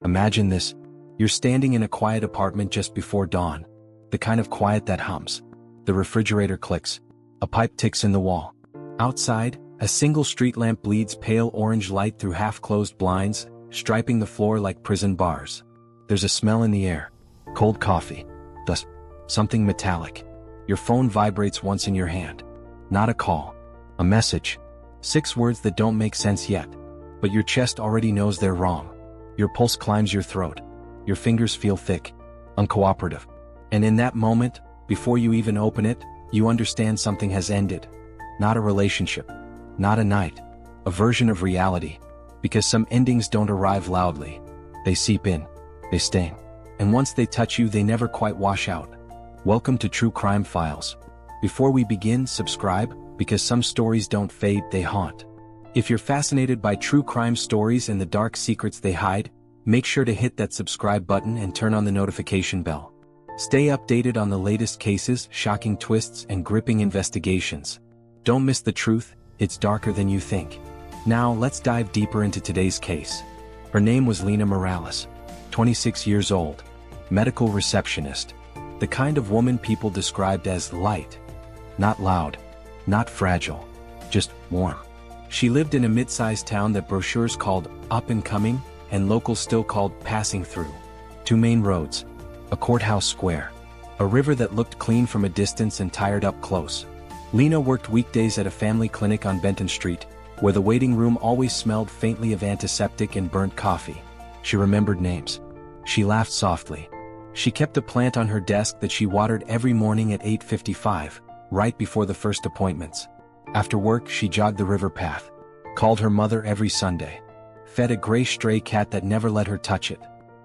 Imagine this. You're standing in a quiet apartment just before dawn. The kind of quiet that hums. The refrigerator clicks. A pipe ticks in the wall. Outside, a single street lamp bleeds pale orange light through half-closed blinds, striping the floor like prison bars. There's a smell in the air. Cold coffee. Thus, something metallic. Your phone vibrates once in your hand. Not a call. A message. 6 words that don't make sense yet. But your chest already knows they're wrong. Your pulse climbs your throat. Your fingers feel thick. Uncooperative. And in that moment, before you even open it, you understand something has ended. Not a relationship. Not a night. A version of reality. Because some endings don't arrive loudly. They seep in. They stain. And once they touch you, they never quite wash out. Welcome to True Crime Files. Before we begin, subscribe, because some stories don't fade, they haunt. If you're fascinated by true crime stories and the dark secrets they hide, make sure to hit that subscribe button and turn on the notification bell. Stay updated on the latest cases, shocking twists, and gripping investigations. Don't miss the truth, it's darker than you think. Now, let's dive deeper into today's case. Her name was Lena Morales, 26 years old, medical receptionist. The kind of woman people described as light. Not loud, not fragile, just warm. She lived in a mid-sized town that brochures called Up and Coming, and locals still called Passing Through. 2 main roads, a courthouse square, a river that looked clean from a distance and tired up close. Lena worked weekdays at a family clinic on Benton Street, where the waiting room always smelled faintly of antiseptic and burnt coffee. She remembered names. She laughed softly. She kept a plant on her desk that she watered every morning at 8:55, right before the first appointments. After work, she jogged the river path, called her mother every Sunday, fed a gray stray cat that never let her touch it.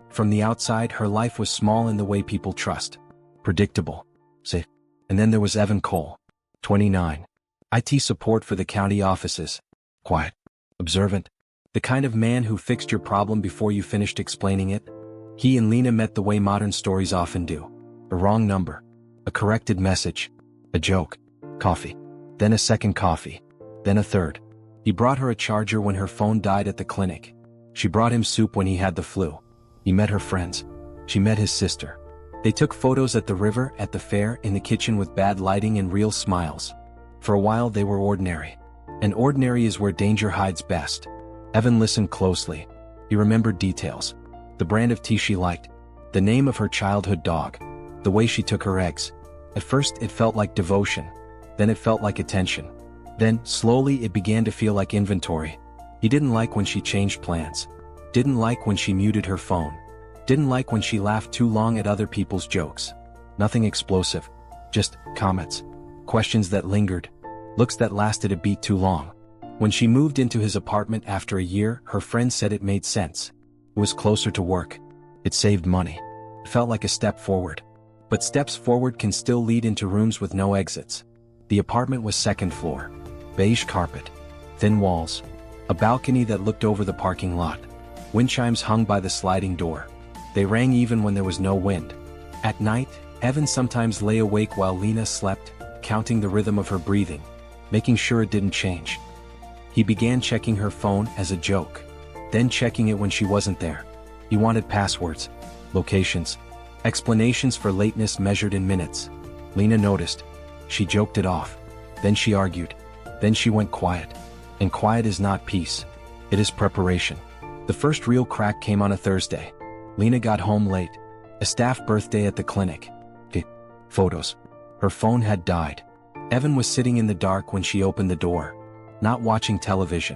From the outside, her life was small in the way people trust. Predictable. Safe. And then there was Evan Cole, 29. IT support for the county offices. Quiet. Observant. The kind of man who fixed your problem before you finished explaining it. He and Lena met the way modern stories often do. A wrong number. A corrected message. A joke. Coffee. Then a second coffee. Then a third. He brought her a charger when her phone died at the clinic. She brought him soup when he had the flu. He met her friends. She met his sister. They took photos at the river, at the fair, in the kitchen with bad lighting and real smiles. For a while they were ordinary. And ordinary is where danger hides best. Evan listened closely. He remembered details. The brand of tea she liked. The name of her childhood dog. The way she took her eggs. At first it felt like devotion. Then it felt like attention. Then, slowly, it began to feel like inventory. He didn't like when she changed plans. Didn't like when she muted her phone. Didn't like when she laughed too long at other people's jokes. Nothing explosive. Just comments. Questions that lingered. Looks that lasted a beat too long. When she moved into his apartment after a year, her friend said it made sense. It was closer to work. It saved money. It felt like a step forward. But steps forward can still lead into rooms with no exits. The apartment was second floor. Beige carpet. Thin walls. A balcony that looked over the parking lot. Wind chimes hung by the sliding door. They rang even when there was no wind. At night, Evan sometimes lay awake while Lena slept, counting the rhythm of her breathing, making sure it didn't change. He began checking her phone as a joke. Then checking it when she wasn't there. He wanted passwords, locations, explanations for lateness measured in minutes. Lena noticed. She joked it off. Then she argued. Then she went quiet. And quiet is not peace. It is preparation. The first real crack came on a Thursday. Lena got home late. A staff birthday at the clinic. Photos. Her phone had died. Evan was sitting in the dark when she opened the door. Not watching television.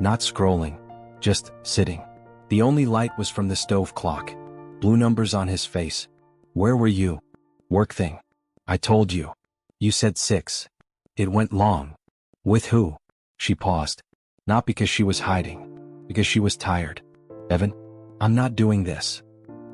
Not scrolling. Just sitting. The only light was from the stove clock. Blue numbers on his face. Where were you? Work thing. I told you. You said 6. It went long. With who? She paused. Not because she was hiding. Because she was tired. Evan, I'm not doing this.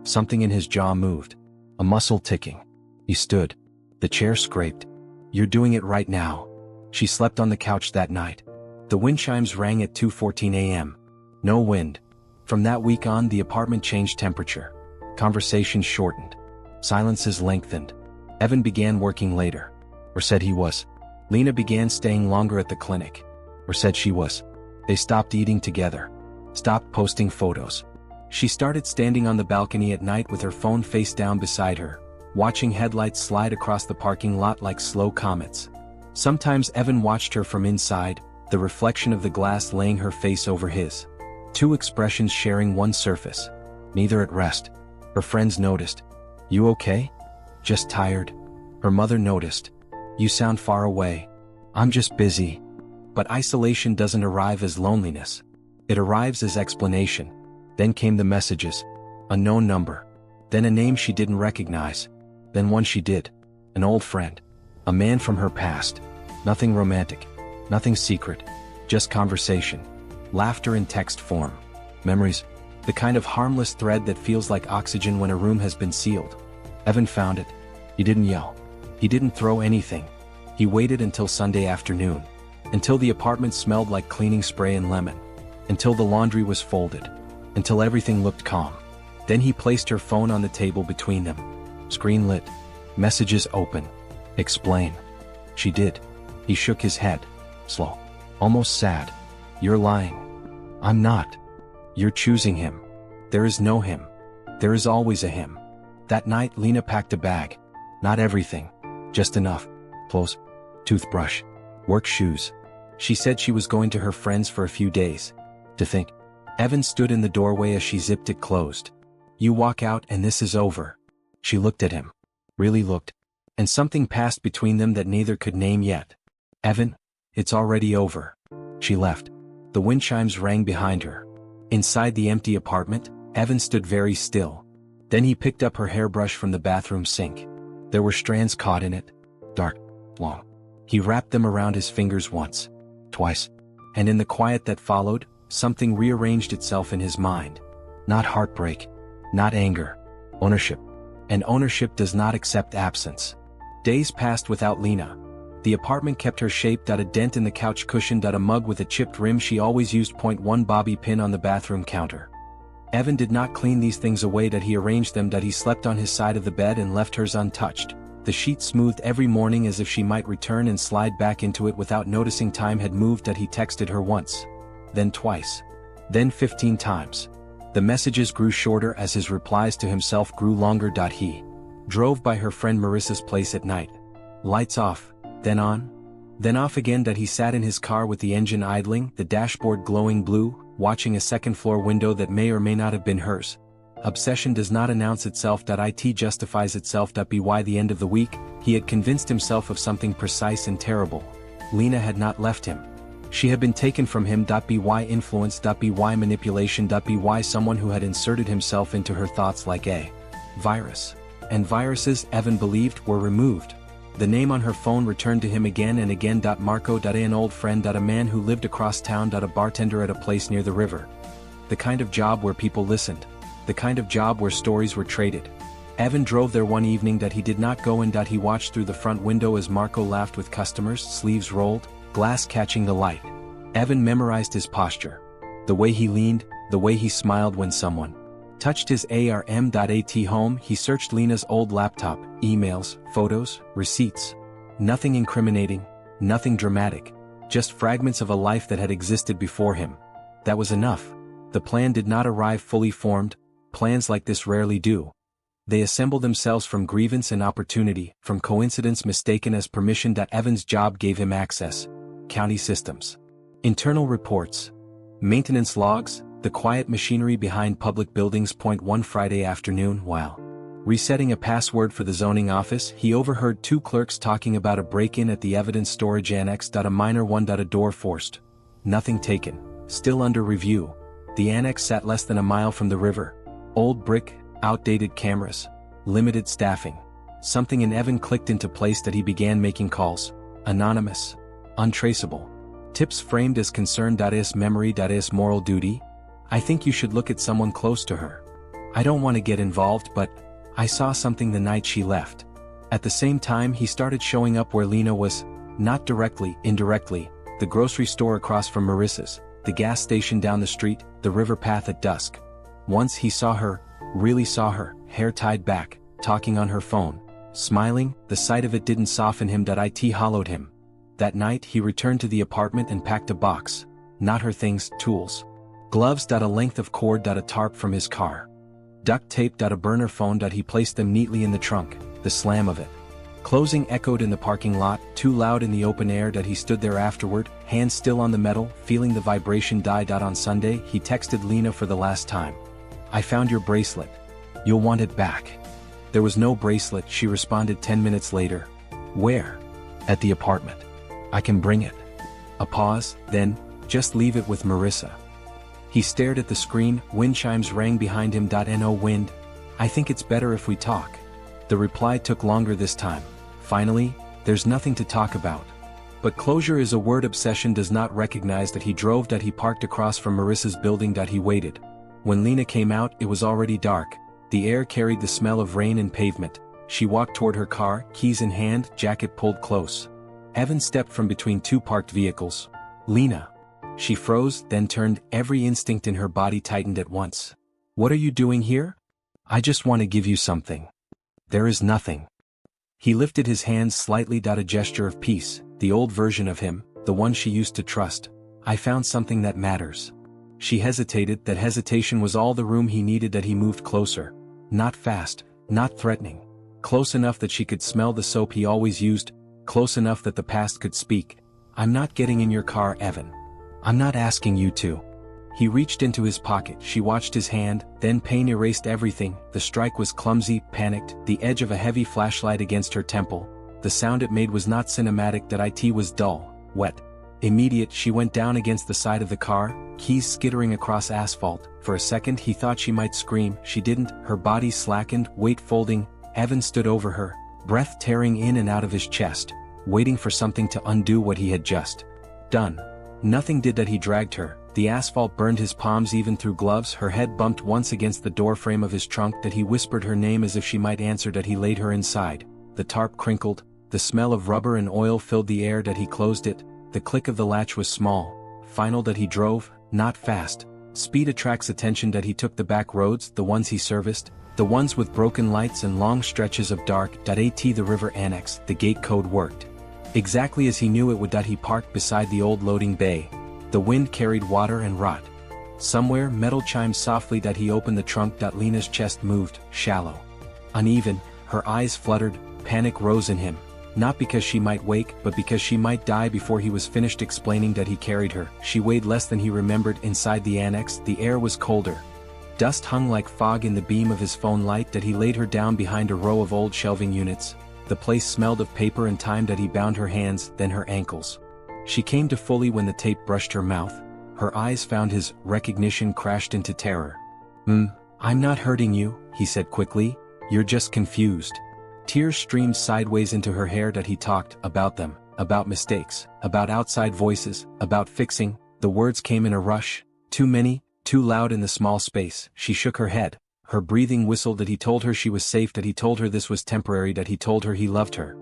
Something in his jaw moved. A muscle ticking. He stood. The chair scraped. You're doing it right now. She slept on the couch that night. The wind chimes rang at 2:14 a.m. No wind. From that week on, the apartment changed temperature. Conversations shortened. Silences lengthened. Evan began working later. Or said he was. Lena began staying longer at the clinic. Or said she was. They stopped eating together. Stopped posting photos. She started standing on the balcony at night with her phone face down beside her, watching headlights slide across the parking lot like slow comets. Sometimes Evan watched her from inside, the reflection of the glass laying her face over his. Two expressions sharing one surface. Neither at rest. Her friends noticed. "You okay?" "Just tired." Her mother noticed. "You sound far away." "I'm just busy." But isolation doesn't arrive as loneliness. It arrives as explanation. Then came the messages. A known number. Then a name she didn't recognize. Then one she did. An old friend. A man from her past. Nothing romantic. Nothing secret. Just conversation. Laughter in text form. Memories. The kind of harmless thread that feels like oxygen when a room has been sealed. Evan found it. He didn't yell. He didn't throw anything. He waited until Sunday afternoon. Until the apartment smelled like cleaning spray and lemon. Until the laundry was folded. Until everything looked calm. Then he placed her phone on the table between them. Screen lit. Messages open. Explain. She did. He shook his head. Slow. Almost sad. "You're lying." "I'm not." "You're choosing him." "There is no him." "There is always a him." That night Lena packed a bag. Not everything. Just enough. Clothes. Toothbrush. Work shoes. She said she was going to her friends for a few days. To think. Evan stood in the doorway as she zipped it closed. "You walk out and this is over." She looked at him. Really looked. And something passed between them that neither could name yet. "Evan, it's already over." She left. The wind chimes rang behind her. Inside the empty apartment, Evan stood very still. Then he picked up her hairbrush from the bathroom sink. There were strands caught in it. Dark. Long. He wrapped them around his fingers once. Twice. And in the quiet that followed, something rearranged itself in his mind. Not heartbreak. Not anger. Ownership. And ownership does not accept absence. Days passed without Lena. The apartment kept her shape. A dent in the couch cushion. A mug with a chipped rim she always used. .1 bobby pin on the bathroom counter. Evan did not clean these things away. He arranged them. He slept on his side of the bed and left hers untouched. The sheet smoothed every morning as if she might return and slide back into it without noticing time had moved. He texted her once. Then twice. Then 15 times. The messages grew shorter as his replies to himself grew longer. He drove by her friend Marissa's place at night. Lights off, then on, then off again. He sat in his car with the engine idling, the dashboard glowing blue, watching a second-floor window that may or may not have been hers. Obsession does not announce itself. It justifies itself. By the end of the week, he had convinced himself of something precise and terrible. Lena had not left him. She had been taken from him. By influence. By manipulation. By someone who had inserted himself into her thoughts like a virus. And viruses, Evan believed, were removed. The name on her phone returned to him again and again. Marco. An old friend. A man who lived across town. A bartender at a place near the river. The kind of job where people listened. The kind of job where stories were traded. Evan drove there one evening. He did not go in. He watched through the front window as Marco laughed with customers, sleeves rolled, glass catching the light. Evan memorized his posture. The way he leaned, the way he smiled when someone touched his arm.at home. He searched Lena's old laptop, emails, photos, receipts. Nothing incriminating, nothing dramatic. Just fragments of a life that had existed before him. That was enough. The plan did not arrive fully formed. Plans like this rarely do. They assemble themselves from grievance and opportunity, from coincidence mistaken as permission. Evan's job gave him access. County systems. Internal reports. Maintenance logs, the quiet machinery behind public buildings. One Friday afternoon, while resetting a password for the zoning office, he overheard two clerks talking about a break-in at the evidence storage annex. A minor one. A door forced. Nothing taken. Still under review. The annex sat less than a mile from the river. Old brick, outdated cameras, limited staffing. Something in Evan clicked into place. He began making calls. Anonymous. Untraceable. Tips framed as concern. Is memory. Is moral duty. I think you should look at someone close to her. I don't want to get involved, but I saw something the night she left. At the same time he started showing up where Lena was. Not directly, indirectly. The grocery store across from Marissa's. The gas station down the street. The river path at dusk. Once he saw her, really saw her, hair tied back, talking on her phone, smiling. The sight of it didn't soften him. It hollowed him. That night he returned to the apartment and packed a box. Not her things, tools. Gloves. A length of cord. A tarp from his car. Duct tape. A burner phone. He placed them neatly in the trunk, the slam of it. Closing echoed in the parking lot, too loud in the open air. He stood there afterward, hands still on the metal, feeling the vibration die. On Sunday, he texted Lena for the last time. I found your bracelet. You'll want it back. There was no bracelet, she responded 10 minutes later. Where? At the apartment. I can bring it. A pause, then, just leave it with Marissa. He stared at the screen, wind chimes rang behind him. No wind. I think it's better if we talk. The reply took longer this time. Finally, there's nothing to talk about. But closure is a word obsession does not recognize that he drove. He parked across from Marissa's building. He waited. When Lena came out, it was already dark. The air carried the smell of rain and pavement. She walked toward her car, keys in hand, jacket pulled close. Evan stepped from between two parked vehicles. Lena. She froze, then turned, every instinct in her body tightened at once. What are you doing here? I just want to give you something. There is nothing. He lifted his hands slightly. A gesture of peace, the old version of him, the one she used to trust. I found something that matters. She hesitated. That hesitation was all the room he needed. He moved closer. Not fast, not threatening. Close enough that she could smell the soap he always used, close enough that the past could speak. I'm not getting in your car, Evan. I'm not asking you to. He reached into his pocket. She watched his hand, then pain erased everything. The strike was clumsy, panicked, the edge of a heavy flashlight against her temple. The sound it made was not cinematic. It was dull, wet. Immediate. She went down against the side of the car, keys skittering across asphalt. For a second he thought she might scream. She didn't. Her body slackened, weight folding. Evan stood over her, breath tearing in and out of his chest, waiting for something to undo what he had just done. Nothing did. He dragged her. The asphalt burned his palms even through gloves. Her head bumped once against the doorframe of his trunk. He whispered her name as if she might answer. He laid her inside. The tarp crinkled. The smell of rubber and oil filled the air. He closed it. The click of the latch was small, final. He drove, not fast. Speed attracts attention. He took the back roads, the ones he serviced, the ones with broken lights and long stretches of dark. At the river annex, the gate code worked exactly as he knew it would. He parked beside the old loading bay. The wind carried water and rot. Somewhere metal chimed softly. He opened the trunk. Lena's chest moved, shallow, uneven. Her eyes fluttered. Panic rose in him. Not because she might wake, but because she might die before he was finished explaining. He carried her. She weighed less than he remembered. Inside the annex, the air was colder. Dust hung like fog in the beam of his phone light. He laid her down behind a row of old shelving units. The place smelled of paper and time. He bound her hands, then her ankles. She came to fully when the tape brushed her mouth. Her eyes found his. Recognition crashed into terror. I'm not hurting you, he said quickly. You're just confused. Tears streamed sideways into her hair. He talked about them, about mistakes, about outside voices, about fixing. The words came in a rush, too many, too loud in the small space. She shook her head. Her breathing whistled. He told her she was safe. He told her this was temporary. He told her he loved her.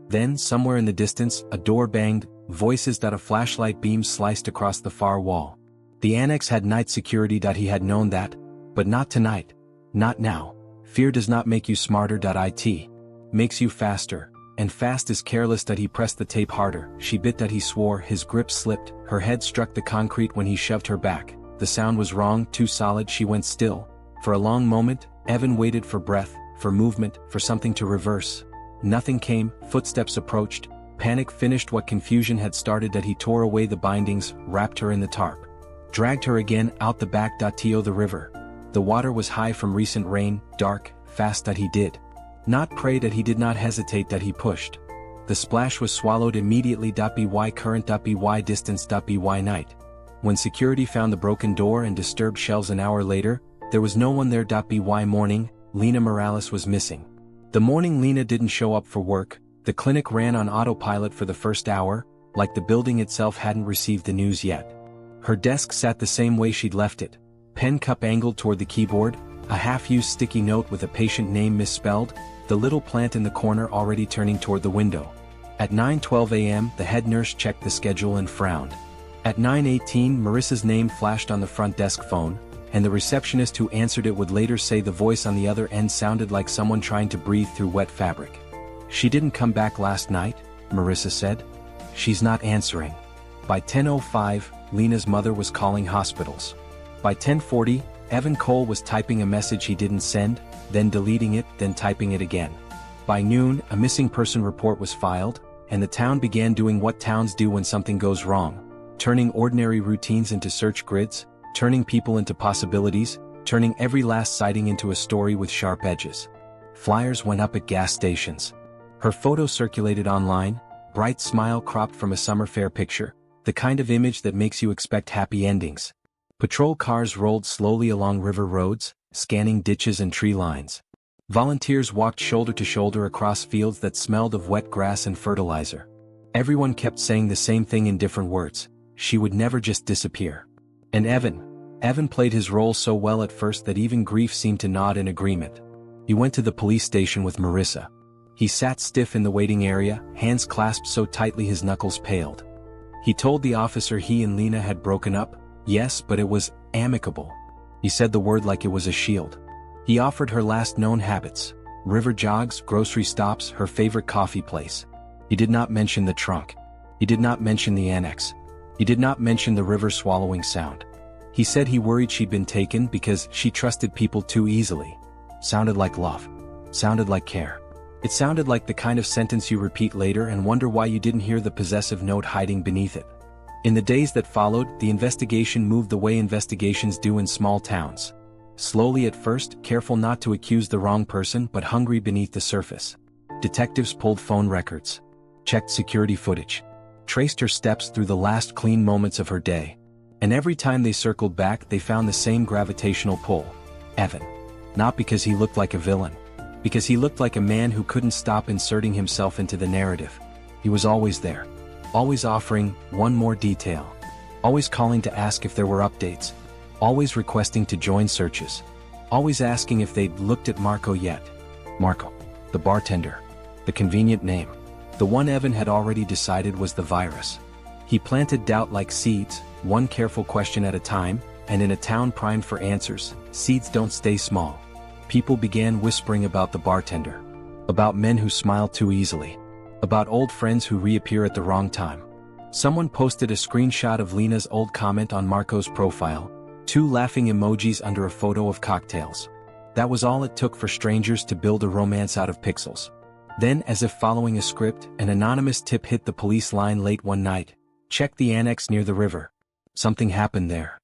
Then, somewhere in the distance, a door banged, voices. A flashlight beam sliced across the far wall. The annex had night security. He had known that. But not tonight. Not now. Fear does not make you smarter. It makes you faster, and fast is careless. He pressed the tape harder. She bit. He swore. His grip slipped. Her head struck the concrete when he shoved her back. The sound was wrong, too solid. She went still. For a long moment, Evan waited for breath, for movement, for something to reverse. Nothing came. Footsteps approached. Panic finished what confusion had started. He tore away the bindings, wrapped her in the tarp, dragged her again out the back. To the river. The water was high from recent rain, dark, fast. He did not pray. He did not hesitate. He pushed. The splash was swallowed immediately. By current. By distance. By night. When security found the broken door and disturbed shelves an hour later, there was no one there. By morning, Lena Morales was missing. The morning Lena didn't show up for work, the clinic ran on autopilot for the first hour, like the building itself hadn't received the news yet. Her desk sat the same way she'd left it. Pen cup angled toward the keyboard, a half-used sticky note with a patient name misspelled, the little plant in the corner already turning toward the window. At 9:12 a.m., the head nurse checked the schedule and frowned. At 9:18, Marissa's name flashed on the front desk phone, and the receptionist who answered it would later say the voice on the other end sounded like someone trying to breathe through wet fabric. She didn't come back last night, Marissa said. She's not answering. By 10:05, Lena's mother was calling hospitals. By 10:40, Evan Cole was typing a message he didn't send, then deleting it, then typing it again. By noon, a missing person report was filed, and the town began doing what towns do when something goes wrong, turning ordinary routines into search grids, turning people into possibilities, turning every last sighting into a story with sharp edges. Flyers went up at gas stations. Her photo circulated online, bright smile cropped from a summer fair picture, the kind of image that makes you expect happy endings. Patrol cars rolled slowly along river roads, scanning ditches and tree lines. Volunteers walked shoulder to shoulder across fields that smelled of wet grass and fertilizer. Everyone kept saying the same thing in different words: she would never just disappear. And Evan played his role so well at first that even grief seemed to nod in agreement. He went to the police station with Marissa. He sat stiff in the waiting area, hands clasped so tightly his knuckles paled. He told the officer he and Lena had broken up, yes, but it was amicable. He said the word like it was a shield. He offered her last known habits: river jogs, grocery stops, her favorite coffee place. He did not mention the trunk. He did not mention the annex. He did not mention the river swallowing sound. He said he worried she'd been taken because she trusted people too easily. Sounded like love. Sounded like care. It sounded like the kind of sentence you repeat later and wonder why you didn't hear the possessive note hiding beneath it. In the days that followed, the investigation moved the way investigations do in small towns. Slowly at first, careful not to accuse the wrong person but hungry beneath the surface. Detectives pulled phone records, checked security footage, traced her steps through the last clean moments of her day. And every time they circled back, they found the same gravitational pull: Evan. Not because he looked like a villain. Because he looked like a man who couldn't stop inserting himself into the narrative. He was always there. Always offering one more detail. Always calling to ask if there were updates. Always requesting to join searches. Always asking if they'd looked at Marco yet. Marco. The bartender. The convenient name. The one Evan had already decided was the virus. He planted doubt like seeds, one careful question at a time, and in a town primed for answers, seeds don't stay small. People began whispering about the bartender. About men who smile too easily. About old friends who reappear at the wrong time. Someone posted a screenshot of Lena's old comment on Marco's profile, 2 laughing emojis under a photo of cocktails. That was all it took for strangers to build a romance out of pixels. Then, as if following a script, an anonymous tip hit the police line late one night. Check the annex near the river. Something happened there.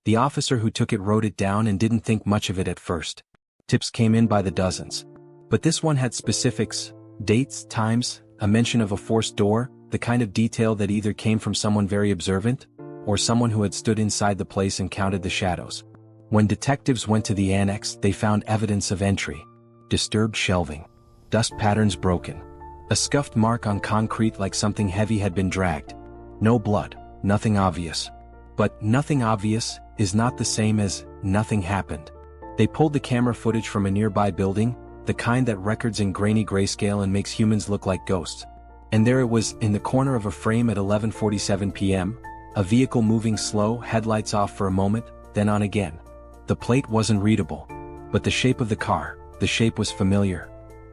The officer who took it wrote it down and didn't think much of it at first. Tips came in by the dozens. But this one had specifics, dates, times, a mention of a forced door, the kind of detail that either came from someone very observant, or someone who had stood inside the place and counted the shadows. When detectives went to the annex, they found evidence of entry. Disturbed shelving. Dust patterns broken. A scuffed mark on concrete like something heavy had been dragged. No blood, nothing obvious. But nothing obvious is not the same as nothing happened. They pulled the camera footage from a nearby building, the kind that records in grainy grayscale and makes humans look like ghosts. And there it was, in the corner of a frame at 11:47 p.m., a vehicle moving slow, headlights off for a moment, then on again. The plate wasn't readable. But the shape of the car, the shape was familiar.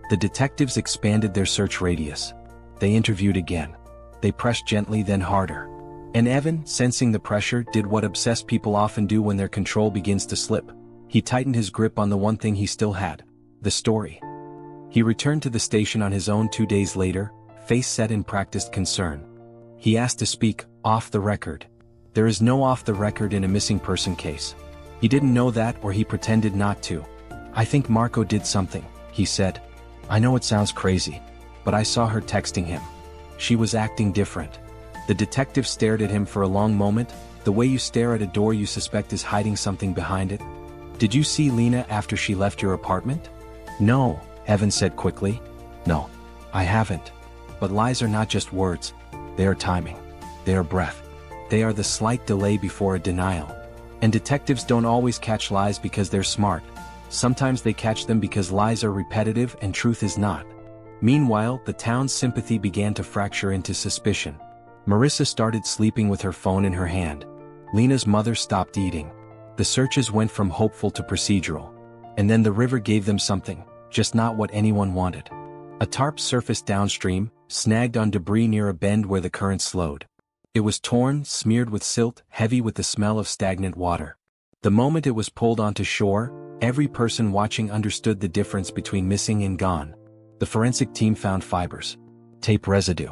The detectives expanded their search radius. They interviewed again. They pressed gently, then harder. And Evan, sensing the pressure, did what obsessed people often do when their control begins to slip. He tightened his grip on the one thing he still had: the story. He returned to the station on his own 2 days later, face set in practiced concern. He asked to speak off the record. There is no off the record in a missing person case. He didn't know that, or he pretended not to. I think Marco did something, he said. I know it sounds crazy, but I saw her texting him. She was acting different. The detective stared at him for a long moment, the way you stare at a door you suspect is hiding something behind it. Did you see Lena after she left your apartment? No, Evan said quickly. No, I haven't. But lies are not just words. They are timing. They are breath. They are the slight delay before a denial. And detectives don't always catch lies because they're smart. Sometimes they catch them because lies are repetitive and truth is not. Meanwhile, the town's sympathy began to fracture into suspicion. Marissa started sleeping with her phone in her hand. Lena's mother stopped eating. The searches went from hopeful to procedural. And then the river gave them something, just not what anyone wanted. A tarp surfaced downstream, snagged on debris near a bend where the current slowed. It was torn, smeared with silt, heavy with the smell of stagnant water. The moment it was pulled onto shore, every person watching understood the difference between missing and gone. The forensic team found fibers, tape residue,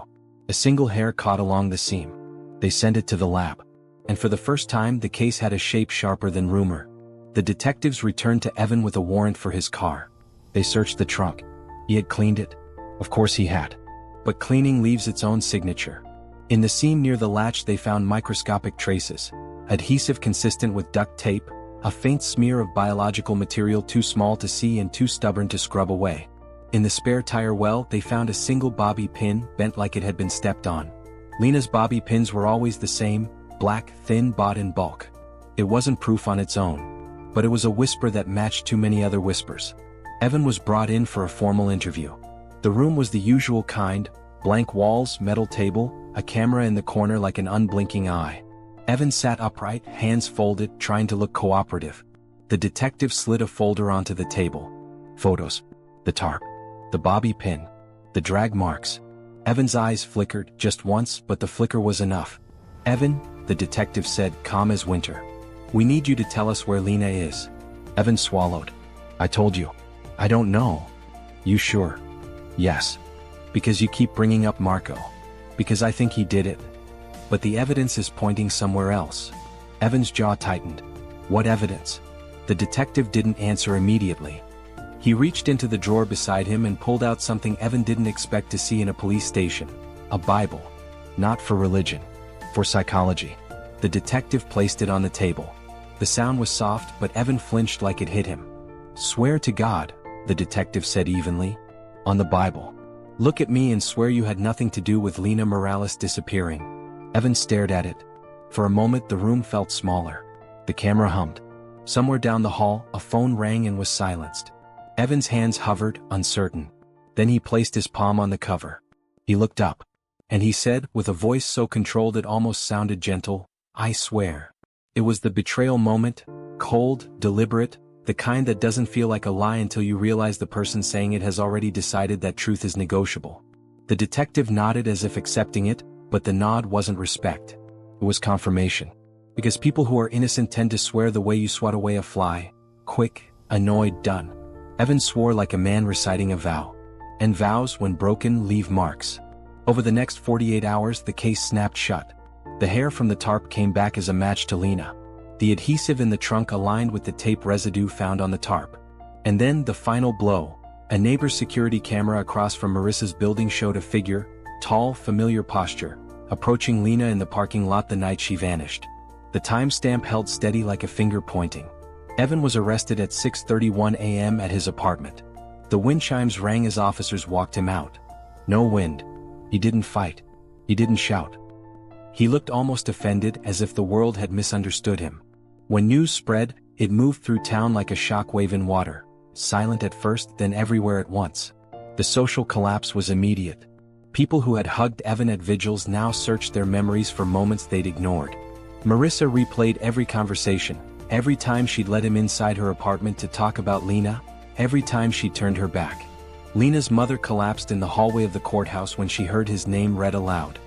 a single hair caught along the seam. They sent it to the lab. And for the first time, the case had a shape sharper than rumor. The detectives returned to Evan with a warrant for his car. They searched the trunk. He had cleaned it. Of course he had. But cleaning leaves its own signature. In the seam near the latch they found microscopic traces, adhesive consistent with duct tape, a faint smear of biological material too small to see and too stubborn to scrub away. In the spare tire well they found a single bobby pin bent like it had been stepped on. Lena's bobby pins were always the same, black, thin, bought in bulk. It wasn't proof on its own, but it was a whisper that matched too many other whispers. Evan was brought in for a formal interview. The room was the usual kind, blank walls, metal table, a camera in the corner like an unblinking eye. Evan sat upright, hands folded, trying to look cooperative. The detective slid a folder onto the table. Photos. The tarp. The bobby pin. The drag marks. Evan's eyes flickered, just once, but the flicker was enough. "Evan," the detective said, calm as winter. "We need you to tell us where Lena is." Evan swallowed. "I told you. I don't know." "You sure?" "Yes. Because you keep bringing up Marco. Because I think he did it. But the evidence is pointing somewhere else." Evan's jaw tightened. "What evidence?" The detective didn't answer immediately. He reached into the drawer beside him and pulled out something Evan didn't expect to see in a police station. A Bible. Not for religion. For psychology. The detective placed it on the table. The sound was soft, but Evan flinched like it hit him. "Swear to God," the detective said evenly. "On the Bible. Look at me and swear you had nothing to do with Lena Morales disappearing." Evan stared at it. For a moment the room felt smaller. The camera hummed. Somewhere down the hall, a phone rang and was silenced. Evan's hands hovered, uncertain. Then he placed his palm on the cover. He looked up. And he said, with a voice so controlled it almost sounded gentle, "I swear." It was the betrayal moment, cold, deliberate, the kind that doesn't feel like a lie until you realize the person saying it has already decided that truth is negotiable. The detective nodded as if accepting it, but the nod wasn't respect. It was confirmation. Because people who are innocent tend to swear the way you swat away a fly. Quick, annoyed, done. Evan swore like a man reciting a vow. And vows, when broken, leave marks. Over the next 48 hours the case snapped shut. The hair from the tarp came back as a match to Lena. The adhesive in the trunk aligned with the tape residue found on the tarp. And then the final blow. A neighbor's security camera across from Marissa's building showed a figure, tall, familiar posture, approaching Lena in the parking lot the night she vanished. The timestamp held steady like a finger pointing. Evan was arrested at 6:31 a.m. at his apartment. The wind chimes rang as officers walked him out. No wind. He didn't fight. He didn't shout. He looked almost offended, as if the world had misunderstood him. When news spread, it moved through town like a shockwave in water, silent at first, then everywhere at once. The social collapse was immediate. People who had hugged Evan at vigils now searched their memories for moments they'd ignored. Marissa replayed every conversation, every time she'd let him inside her apartment to talk about Lena, every time she turned her back. Lena's mother collapsed in the hallway of the courthouse when she heard his name read aloud.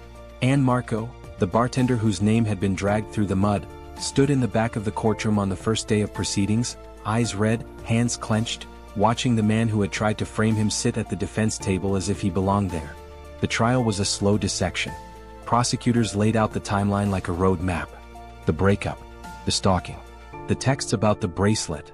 Ann Marco, the bartender whose name had been dragged through the mud, stood in the back of the courtroom on the first day of proceedings, eyes red, hands clenched, watching the man who had tried to frame him sit at the defense table as if he belonged there. The trial was a slow dissection. Prosecutors laid out the timeline like a road map. The breakup, the stalking, the texts about the bracelet,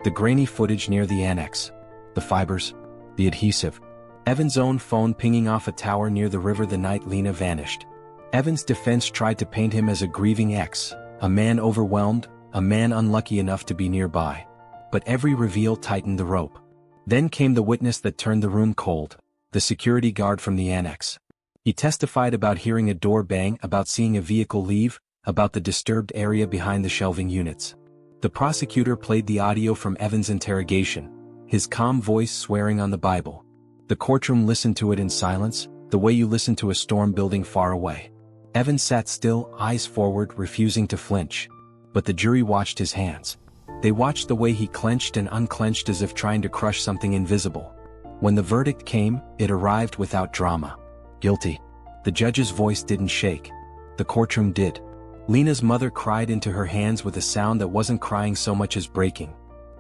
the grainy footage near the annex, the fibers, the adhesive, Evan's own phone pinging off a tower near the river the night Lena vanished. Evan's defense tried to paint him as a grieving ex, a man overwhelmed, a man unlucky enough to be nearby. But every reveal tightened the rope. Then came the witness that turned the room cold, the security guard from the annex. He testified about hearing a door bang, about seeing a vehicle leave, about the disturbed area behind the shelving units. The prosecutor played the audio from Evan's interrogation, his calm voice swearing on the Bible. The courtroom listened to it in silence, the way you listen to a storm building far away. Evan sat still, eyes forward, refusing to flinch. But the jury watched his hands. They watched the way he clenched and unclenched as if trying to crush something invisible. When the verdict came, it arrived without drama. Guilty. The judge's voice didn't shake. The courtroom did. Lena's mother cried into her hands with a sound that wasn't crying so much as breaking.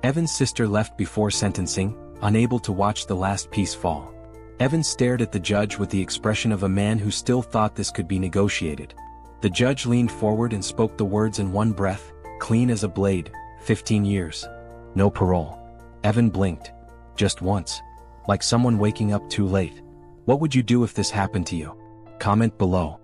Evan's sister left before sentencing, unable to watch the last piece fall. Evan stared at the judge with the expression of a man who still thought this could be negotiated. The judge leaned forward and spoke the words in one breath, clean as a blade, 15 years. No parole. Evan blinked. Just once. Like someone waking up too late. What would you do if this happened to you? Comment below.